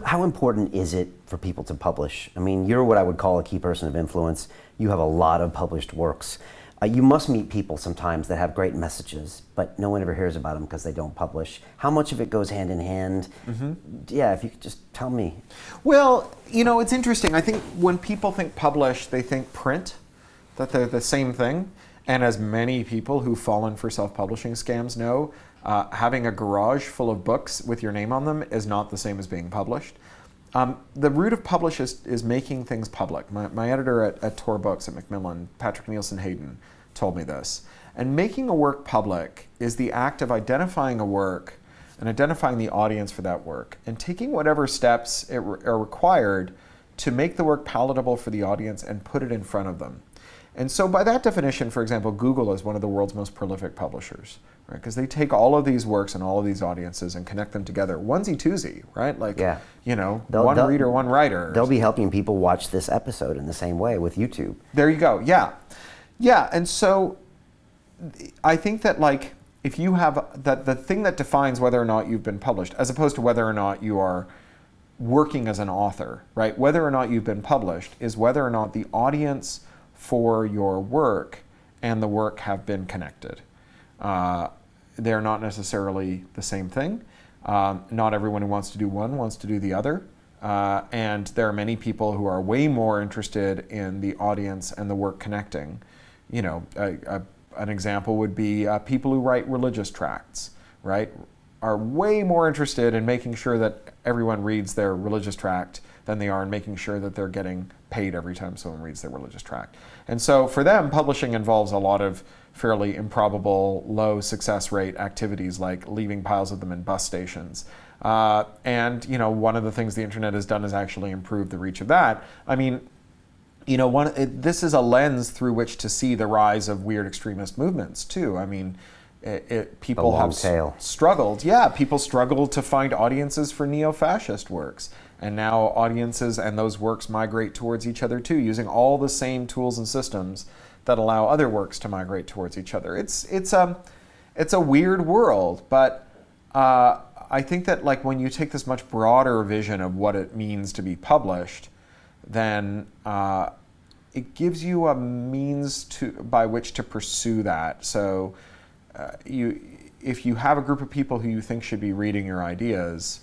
How important is it for people to publish? I mean, you're what I would call a key person of influence. You have a lot of published works. You must meet people sometimes that have great messages, but no one ever hears about them because they don't publish. How much of it goes hand in hand? Mm-hmm. Yeah, if you could just tell me. Well, it's interesting. I think when people think publish, they think print, that they're the same thing. And as many people who've fallen for self-publishing scams know, having a garage full of books with your name on them is not the same as being published. The root of publish is making things public. My editor at Tor Books at Macmillan, Patrick Nielsen Hayden, told me this. And making a work public is the act of identifying a work and identifying the audience for that work and taking whatever steps are required to make the work palatable for the audience and put it in front of them. And so by that definition, for example, Google is one of the world's most prolific publishers, right? Because they take all of these works and all of these audiences and connect them together. Onesie-twosie, right? One reader, one writer. They'll be helping people watch this episode in the same way with YouTube. There you go, yeah. Yeah, and so I think that if you have the thing that defines whether or not you've been published, as opposed to whether or not you are working as an author, right? Whether or not you've been published is whether or not the audience for your work and the work have been connected. They're not necessarily the same thing. Not everyone who wants to do one wants to do the other. And there are many people who are way more interested in the audience and the work connecting. An example would be people who write religious tracts, right? Are way more interested in making sure that everyone reads their religious tract than they are in making sure that they're getting paid every time someone reads their religious tract. And so for them, publishing involves a lot of fairly improbable, low success rate activities like leaving piles of them in bus stations. And one of the things the internet has done is actually improve the reach of that. I mean, this is a lens through which to see the rise of weird extremist movements too. I mean, people have struggled. Yeah, people struggled to find audiences for neo-fascist works. And now audiences and those works migrate towards each other too, using all the same tools and systems that allow other works to migrate towards each other. It's a weird world, but I think that when you take this much broader vision of what it means to be published, then it gives you a means by which to pursue that. So if you have a group of people who you think should be reading your ideas,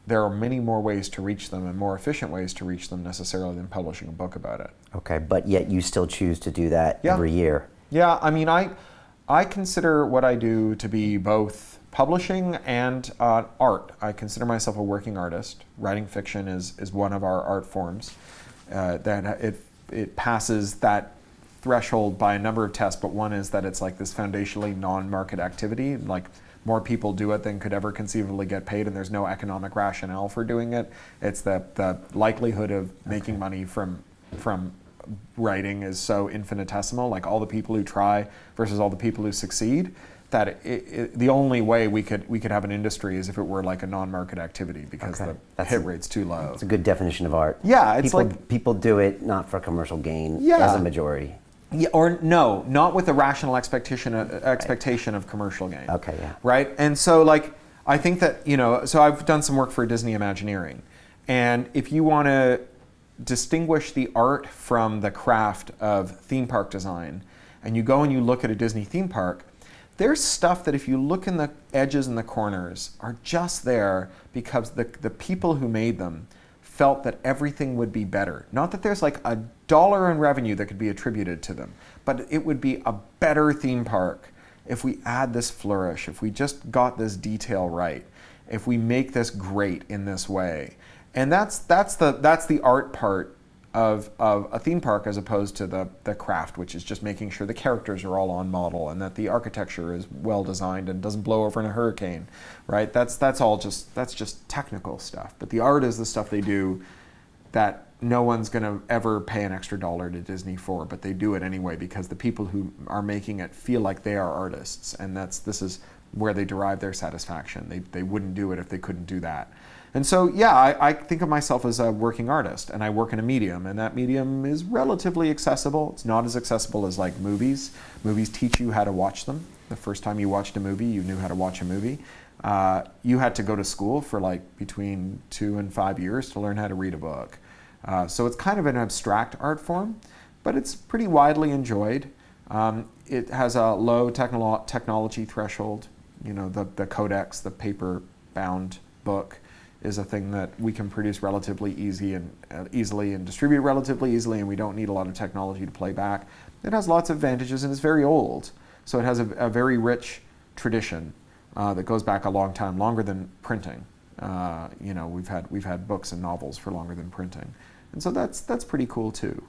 there are many more ways to reach them and more efficient ways to reach them necessarily than publishing a book about it. Okay, but yet you still choose to do that every year. Yeah, I mean, I consider what I do to be both publishing and art. I consider myself a working artist. Writing fiction is one of our art forms. That it passes that threshold by a number of tests, but one is that it's this foundationally non-market activity. More people do it than could ever conceivably get paid, and there's no economic rationale for doing it. It's the likelihood of making money from writing is so infinitesimal, all the people who try versus all the people who succeed, that the only way we could have an industry is if it were a non-market activity, because the hit rate's too low. It's a good definition of art. Yeah, it's people do it not for commercial gain as a majority. Yeah, or no, not with the rational expectation of commercial gain. Okay, yeah. Right? And so I think that, so I've done some work for Disney Imagineering. And if you want to distinguish the art from the craft of theme park design, and you go and you look at a Disney theme park, there's stuff that if you look in the edges and the corners are just there because the people who made them felt that everything would be better. Not that there's a dollar in revenue that could be attributed to them, but it would be a better theme park if we add this flourish, if we just got this detail right, if we make this great in this way. And that's the art part of a theme park, as opposed to the craft, which is just making sure the characters are all on model and that the architecture is well designed and doesn't blow over in a hurricane, right? That's just technical stuff. But the art is the stuff they do that no one's going to ever pay an extra dollar to Disney for, but they do it anyway because the people who are making it feel like they are artists, and this is where they derive their satisfaction. They wouldn't do it if they couldn't do that. And so, yeah, I think of myself as a working artist, and I work in a medium, and that medium is relatively accessible. It's not as accessible as movies. Movies teach you how to watch them. The first time you watched a movie, you knew how to watch a movie. you had to go to school for like between 2 and 5 years to learn how to read a book. So it's kind of an abstract art form, but it's pretty widely enjoyed. It has a low technology threshold. You know, the codex, the paper-bound book, is a thing that we can produce relatively easily and distribute relatively easily, and we don't need a lot of technology to play back. It has lots of advantages, and it's very old. So it has a very rich tradition that goes back a long time, longer than printing. You know, we've had books and novels for longer than printing, and so that's pretty cool too.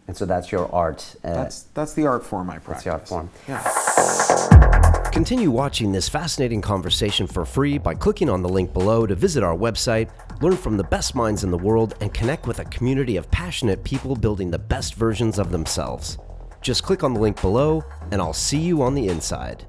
And so that's your art. That's the art form I practice. That's the art form. Yeah. Continue watching this fascinating conversation for free by clicking on the link below to visit our website, learn from the best minds in the world, and connect with a community of passionate people building the best versions of themselves. Just click on the link below, and I'll see you on the inside.